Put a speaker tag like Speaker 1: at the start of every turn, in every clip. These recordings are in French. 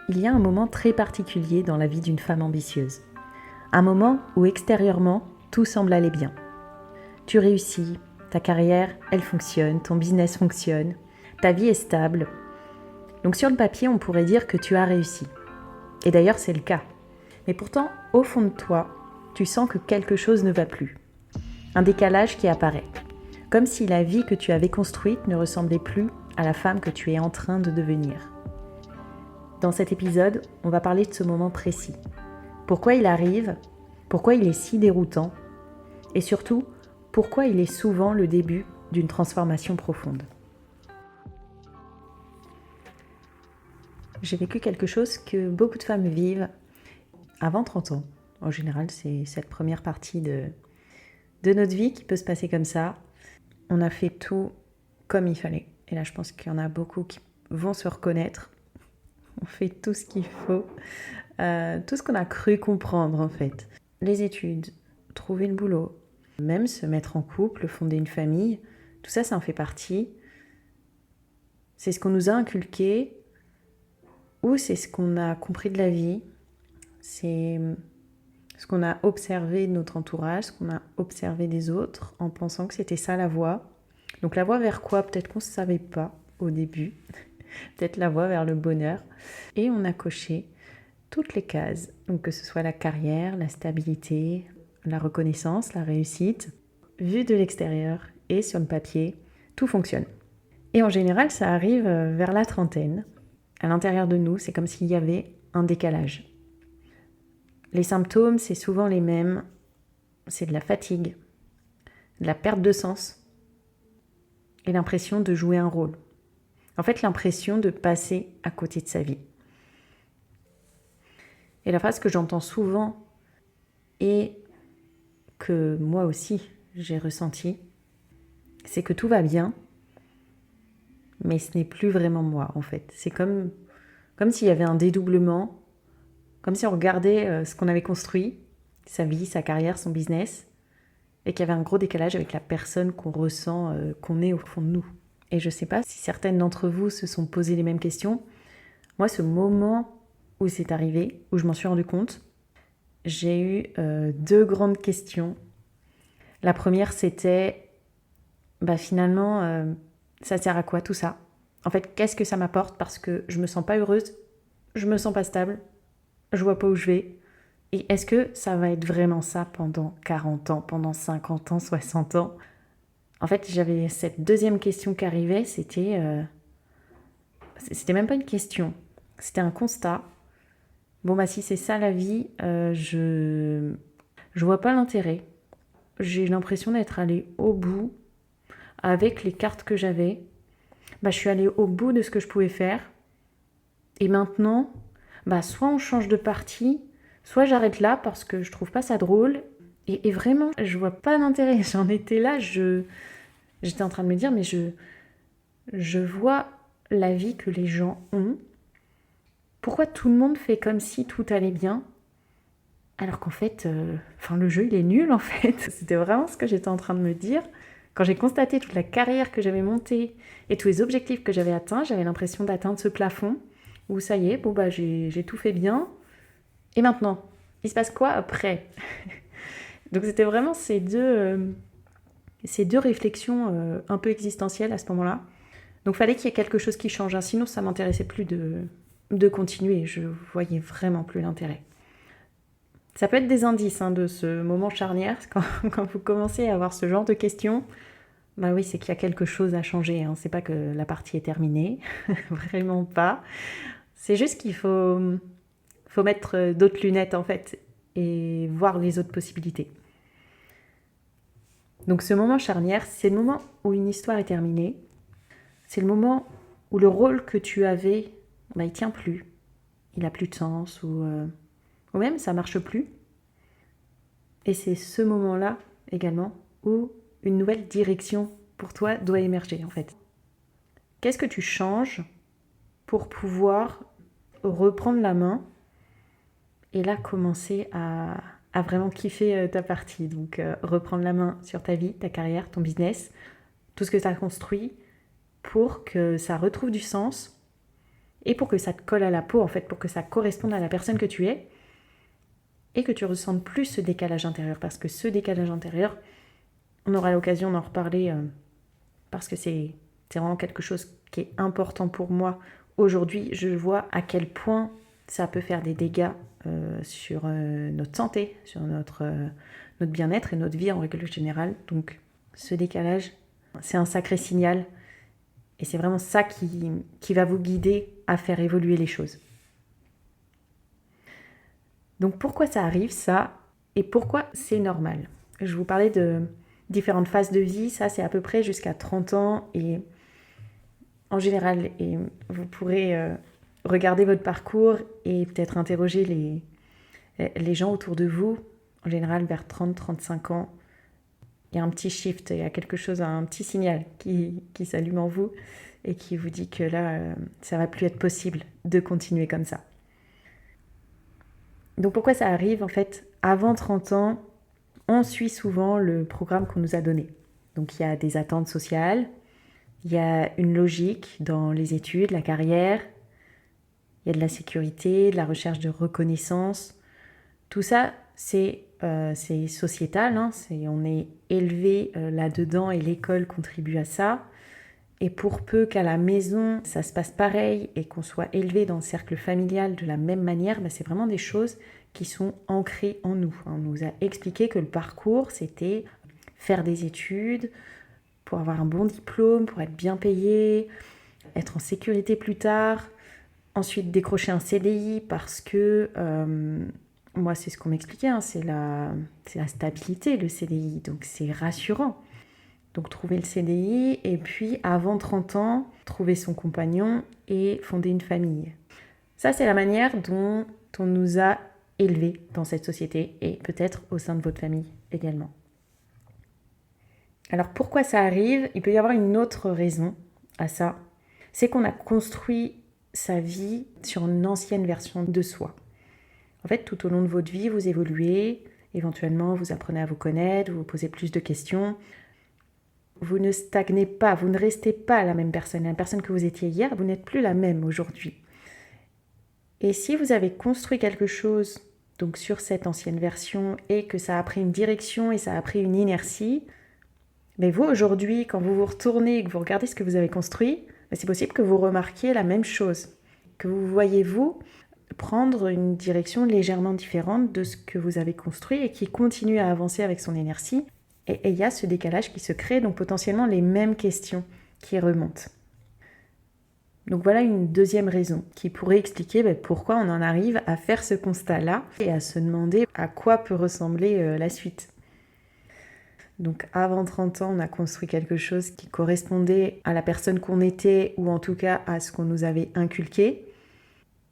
Speaker 1: Il y a un moment très particulier dans la vie d'une femme ambitieuse. Un moment où extérieurement, tout semble aller bien. Tu réussis, ta carrière, elle fonctionne, ton business fonctionne, ta vie est stable. Donc sur le papier, on pourrait dire que tu as réussi. Et d'ailleurs, c'est le cas. Mais pourtant, au fond de toi, tu sens que quelque chose ne va plus. Un décalage qui apparaît. Comme si la vie que tu avais construite ne ressemblait plus à la femme que tu es en train de devenir. Dans cet épisode, on va parler de ce moment précis. Pourquoi il arrive, pourquoi il est si déroutant, et surtout, pourquoi il est souvent le début d'une transformation profonde. J'ai vécu quelque chose que beaucoup de femmes vivent avant 30 ans. En général, c'est cette première partie de notre vie qui peut se passer comme ça. On a fait tout comme il fallait. Et là, je pense qu'il y en a beaucoup qui vont se reconnaître. On fait tout ce qu'il faut, tout ce qu'on a cru comprendre en fait. Les études, trouver le boulot, même se mettre en couple, fonder une famille, tout ça, ça en fait partie. C'est ce qu'on nous a inculqué ou c'est ce qu'on a compris de la vie. C'est ce qu'on a observé de notre entourage, ce qu'on a observé des autres en pensant que c'était ça la voie. Donc la voie vers quoi? Peut-être qu'on ne savait pas au début. Peut-être la voie vers le bonheur. Et on a coché toutes les cases. Donc que ce soit la carrière, la stabilité, la reconnaissance, la réussite. Vu de l'extérieur et sur le papier, tout fonctionne. Et en général, ça arrive vers la trentaine. À l'intérieur de nous, c'est comme s'il y avait un décalage. Les symptômes, c'est souvent les mêmes. C'est de la fatigue, de la perte de sens et l'impression de jouer un rôle. En fait, l'impression de passer à côté de sa vie. Et la phrase que j'entends souvent et que moi aussi j'ai ressenti, c'est que tout va bien, mais ce n'est plus vraiment moi en fait. C'est comme s'il y avait un dédoublement, comme si on regardait ce qu'on avait construit, sa vie, sa carrière, son business, et qu'il y avait un gros décalage avec la personne qu'on ressent, qu'on est au fond de nous. Et je ne sais pas si certaines d'entre vous se sont posées les mêmes questions. Moi, ce moment où c'est arrivé, où je m'en suis rendu compte, j'ai eu 2 grandes questions. La première, c'était, finalement, ça sert à quoi tout ça? En fait, qu'est-ce que ça m'apporte? Parce que je me sens pas heureuse, je me sens pas stable, je vois pas où je vais. Et est-ce que ça va être vraiment ça pendant 40 ans, pendant 50 ans, 60 ans? En fait, j'avais cette deuxième question qui arrivait, c'était même pas une question, c'était un constat. Bon, si c'est ça la vie, je vois pas l'intérêt. J'ai l'impression d'être allée au bout avec les cartes que j'avais. Je suis allée au bout de ce que je pouvais faire. Et maintenant, soit on change de parti, soit j'arrête là parce que je trouve pas ça drôle. Et vraiment, je vois pas d'intérêt. J'en étais là, j'étais en train de me dire, mais je vois la vie que les gens ont. Pourquoi tout le monde fait comme si tout allait bien? Alors qu'en fait, le jeu, il est nul en fait. C'était vraiment ce que j'étais en train de me dire. Quand j'ai constaté toute la carrière que j'avais montée et tous les objectifs que j'avais atteints, j'avais l'impression d'atteindre ce plafond où ça y est, j'ai tout fait bien. Et maintenant, il se passe quoi après? Donc c'était vraiment ces deux réflexions un peu existentielles à ce moment-là. Donc il fallait qu'il y ait quelque chose qui change, sinon ça ne m'intéressait plus de continuer, je voyais vraiment plus l'intérêt. Ça peut être des indices de ce moment charnière, quand vous commencez à avoir ce genre de questions, oui, c'est qu'il y a quelque chose à changer, c'est pas que la partie est terminée, vraiment pas. C'est juste qu'il faut mettre d'autres lunettes en fait, et voir les autres possibilités. Donc ce moment charnière, c'est le moment où une histoire est terminée. C'est le moment où le rôle que tu avais, il tient plus. Il a plus de sens ou même ça marche plus. Et c'est ce moment-là également où une nouvelle direction pour toi doit émerger en fait. Qu'est-ce que tu changes pour pouvoir reprendre la main et là commencer à vraiment kiffer ta partie? Donc reprendre la main sur ta vie, ta carrière, ton business, tout ce que tu as construit pour que ça retrouve du sens et pour que ça te colle à la peau, en fait, pour que ça corresponde à la personne que tu es, et que tu ressentes plus ce décalage intérieur, parce que ce décalage intérieur, on aura l'occasion d'en reparler, parce que c'est vraiment quelque chose qui est important pour moi. Aujourd'hui, je vois à quel point ça peut faire des dégâts sur notre santé, sur notre bien-être et notre vie en règle générale. Donc ce décalage, c'est un sacré signal et c'est vraiment ça qui va vous guider à faire évoluer les choses. Donc pourquoi ça arrive ça et pourquoi c'est normal? Je vous parlais de différentes phases de vie, ça c'est à peu près jusqu'à 30 ans et en général, et vous pourrez regarder votre parcours et peut-être interroger les gens autour de vous. En général, vers 30-35 ans, il y a un petit shift, il y a quelque chose, un petit signal qui s'allume en vous et qui vous dit que là, ça va plus être possible de continuer comme ça. Donc pourquoi ça arrive? En fait, avant 30 ans, on suit souvent le programme qu'on nous a donné. Donc il y a des attentes sociales, il y a une logique dans les études, la carrière, il y a de la sécurité, de la recherche de reconnaissance. Tout ça, c'est sociétal, hein, on est élevé là-dedans et l'école contribue à ça. Et pour peu qu'à la maison, ça se passe pareil et qu'on soit élevé dans le cercle familial de la même manière, c'est vraiment des choses qui sont ancrées en nous. On nous a expliqué que le parcours, c'était faire des études pour avoir un bon diplôme, pour être bien payé, être en sécurité plus tard, ensuite décrocher un CDI parce que... moi, c'est ce qu'on m'expliquait, hein, c'est la stabilité, le CDI, donc c'est rassurant. Donc trouver le CDI et puis avant 30 ans, trouver son compagnon et fonder une famille. Ça, c'est la manière dont on nous a élevés dans cette société et peut-être au sein de votre famille également. Alors pourquoi ça arrive? Il peut y avoir une autre raison à ça. C'est qu'on a construit sa vie sur une ancienne version de soi. En fait, tout au long de votre vie, vous évoluez, éventuellement vous apprenez à vous connaître, vous vous posez plus de questions. Vous ne stagnez pas, vous ne restez pas la même personne. La personne que vous étiez hier, vous n'êtes plus la même aujourd'hui. Et si vous avez construit quelque chose donc sur cette ancienne version et que ça a pris une direction et ça a pris une inertie, mais vous aujourd'hui, quand vous vous retournez et que vous regardez ce que vous avez construit, c'est possible que vous remarquiez la même chose, que vous voyez vous prendre une direction légèrement différente de ce que vous avez construit et qui continue à avancer avec son inertie. Et il y a ce décalage qui se crée, donc potentiellement les mêmes questions qui remontent. Donc voilà une deuxième raison qui pourrait expliquer pourquoi on en arrive à faire ce constat-là et à se demander à quoi peut ressembler la suite. Donc avant 30 ans, on a construit quelque chose qui correspondait à la personne qu'on était ou en tout cas à ce qu'on nous avait inculqué.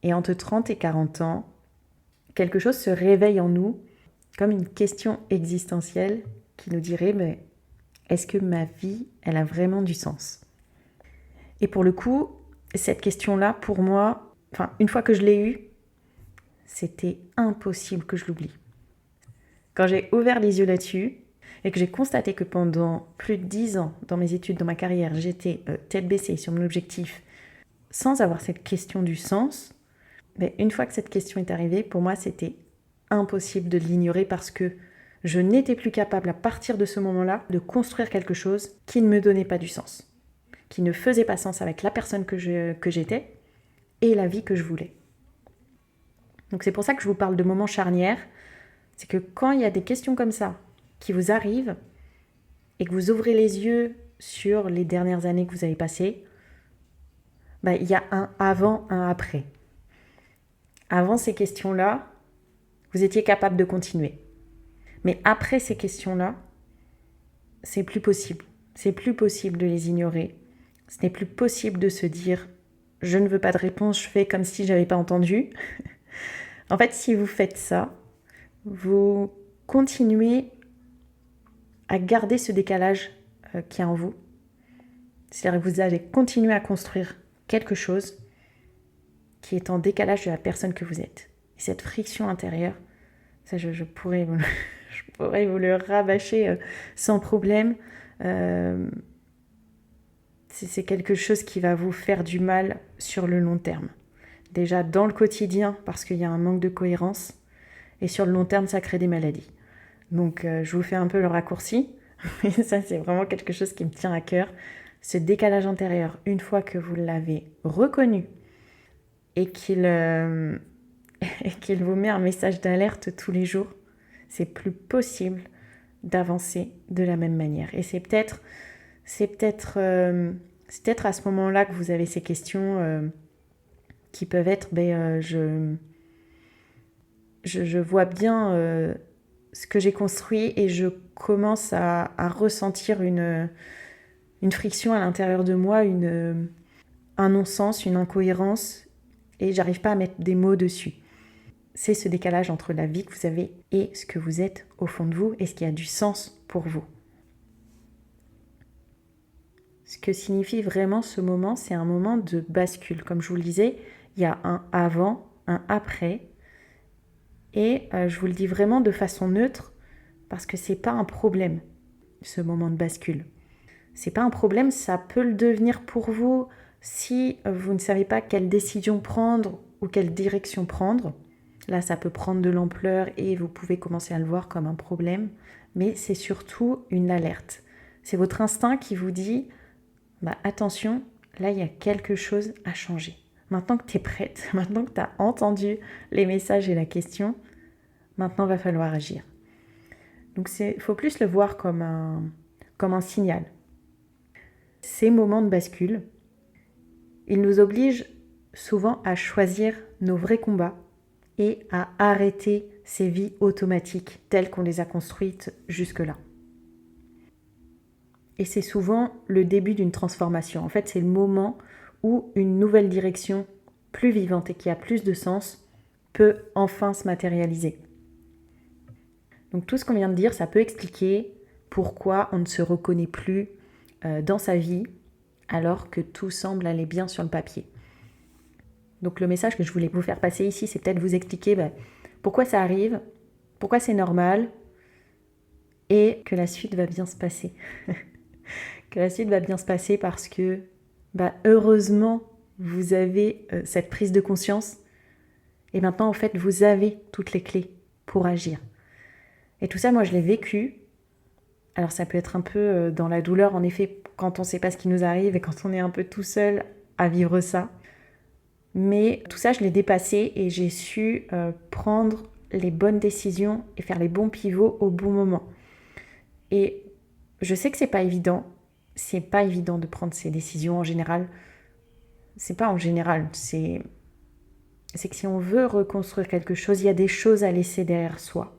Speaker 1: Et entre 30 et 40 ans, quelque chose se réveille en nous comme une question existentielle qui nous dirait mais est-ce que ma vie, elle a vraiment du sens? Et pour le coup, cette question-là, pour moi, une fois que je l'ai eue, c'était impossible que je l'oublie. Quand j'ai ouvert les yeux là-dessus et que j'ai constaté que pendant plus de 10 ans dans mes études, dans ma carrière, j'étais tête baissée sur mon objectif sans avoir cette question du sens, mais une fois que cette question est arrivée, pour moi, c'était impossible de l'ignorer parce que je n'étais plus capable à partir de ce moment-là de construire quelque chose qui ne me donnait pas du sens, qui ne faisait pas sens avec la personne que j'étais et la vie que je voulais. Donc c'est pour ça que je vous parle de moments charnières, c'est que quand il y a des questions comme ça qui vous arrivent et que vous ouvrez les yeux sur les dernières années que vous avez passées, il y a un avant, un après. Avant ces questions-là, vous étiez capable de continuer. Mais après ces questions-là, c'est plus possible. C'est plus possible de les ignorer. Ce n'est plus possible de se dire « je ne veux pas de réponse, je fais comme si je n'avais pas entendu ». En fait, si vous faites ça, vous continuez à garder ce décalage qui est en vous. C'est-à-dire que vous allez continuer à construire quelque chose qui est en décalage de la personne que vous êtes. Et cette friction intérieure, ça je pourrais vous le rabâcher sans problème. C'est quelque chose qui va vous faire du mal sur le long terme. Déjà dans le quotidien, parce qu'il y a un manque de cohérence, et sur le long terme, ça crée des maladies. Donc je vous fais un peu le raccourci, mais ça c'est vraiment quelque chose qui me tient à cœur. Ce décalage antérieur, une fois que vous l'avez reconnu et qu'il vous met un message d'alerte tous les jours, c'est plus possible d'avancer de la même manière. Et c'est peut-être à ce moment-là que vous avez ces questions qui peuvent être, je vois bien ce que j'ai construit et je commence à ressentir une friction à l'intérieur de moi, un non-sens, une incohérence, et j'arrive pas à mettre des mots dessus. C'est ce décalage entre la vie que vous avez et ce que vous êtes au fond de vous et ce qui a du sens pour vous. Ce que signifie vraiment ce moment, c'est un moment de bascule. Comme je vous le disais, il y a un avant, un après. Et je vous le dis vraiment de façon neutre parce que c'est pas un problème, ce moment de bascule. C'est pas un problème, ça peut le devenir pour vous si vous ne savez pas quelle décision prendre ou quelle direction prendre. Là, ça peut prendre de l'ampleur et vous pouvez commencer à le voir comme un problème. Mais c'est surtout une alerte. C'est votre instinct qui vous dit attention, là, il y a quelque chose à changer. Maintenant que tu es prête, maintenant que tu as entendu les messages et la question, maintenant, il va falloir agir. Donc, il faut plus le voir comme un signal. Ces moments de bascule, ils nous obligent souvent à choisir nos vrais combats et à arrêter ces vies automatiques telles qu'on les a construites jusque-là. Et c'est souvent le début d'une transformation. En fait, c'est le moment où une nouvelle direction plus vivante et qui a plus de sens peut enfin se matérialiser. Donc tout ce qu'on vient de dire, ça peut expliquer pourquoi on ne se reconnaît plus dans sa vie alors que tout semble aller bien sur le papier. Donc le message que je voulais vous faire passer ici, c'est peut-être vous expliquer pourquoi ça arrive, pourquoi c'est normal et que la suite va bien se passer. Que la suite va bien se passer parce que heureusement, vous avez cette prise de conscience et maintenant en fait, vous avez toutes les clés pour agir. Et tout ça, moi je l'ai vécu. Alors ça peut être un peu dans la douleur en effet quand on ne sait pas ce qui nous arrive et quand on est un peu tout seul à vivre ça. Mais tout ça, je l'ai dépassé et j'ai su prendre les bonnes décisions et faire les bons pivots au bon moment. Et je sais que c'est pas évident de prendre ces décisions en général. C'est pas en général, c'est que si on veut reconstruire quelque chose, il y a des choses à laisser derrière soi.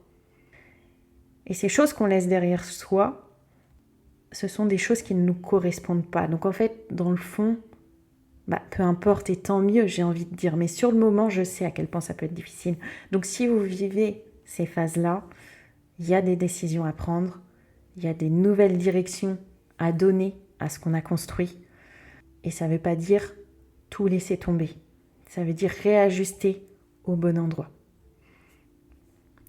Speaker 1: Et ces choses qu'on laisse derrière soi, ce sont des choses qui ne nous correspondent pas. Donc en fait, dans le fond, peu importe et tant mieux, j'ai envie de dire. Mais sur le moment, je sais à quel point ça peut être difficile. Donc si vous vivez ces phases-là, il y a des décisions à prendre, il y a des nouvelles directions à donner à ce qu'on a construit. Et ça ne veut pas dire tout laisser tomber. Ça veut dire réajuster au bon endroit.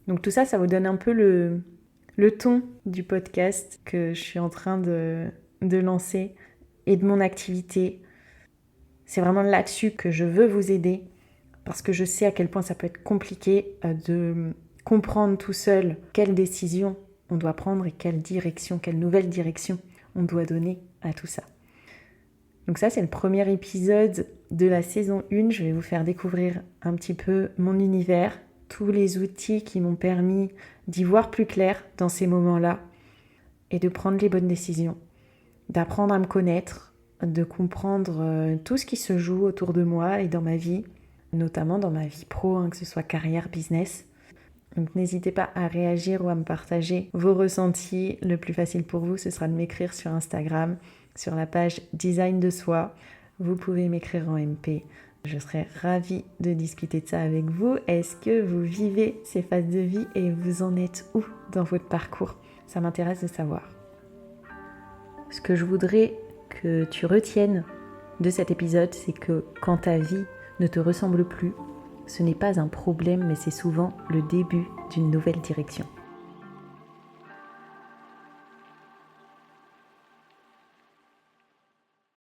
Speaker 1: Donc tout ça, ça vous donne un peu le ton du podcast que je suis en train de lancer et de mon activité. C'est vraiment là-dessus que je veux vous aider parce que je sais à quel point ça peut être compliqué de comprendre tout seul quelle décision on doit prendre et quelle nouvelle direction on doit donner à tout ça. Donc ça, c'est le premier épisode de la saison 1. Je vais vous faire découvrir un petit peu mon univers, tous les outils qui m'ont permis d'y voir plus clair dans ces moments-là et de prendre les bonnes décisions, d'apprendre à me connaître, de comprendre tout ce qui se joue autour de moi et dans ma vie, notamment dans ma vie pro, que ce soit carrière, business. Donc n'hésitez pas à réagir ou à me partager vos ressentis. Le plus facile pour vous, ce sera de m'écrire sur Instagram, sur la page Design de Soi. Vous pouvez m'écrire en MP. Je serai ravie de discuter de ça avec vous. Est-ce que vous vivez ces phases de vie et vous en êtes où dans votre parcours ? Ça m'intéresse de savoir. Ce que je voudrais que tu retiennes de cet épisode, c'est que quand ta vie ne te ressemble plus, ce n'est pas un problème, mais c'est souvent le début d'une nouvelle direction.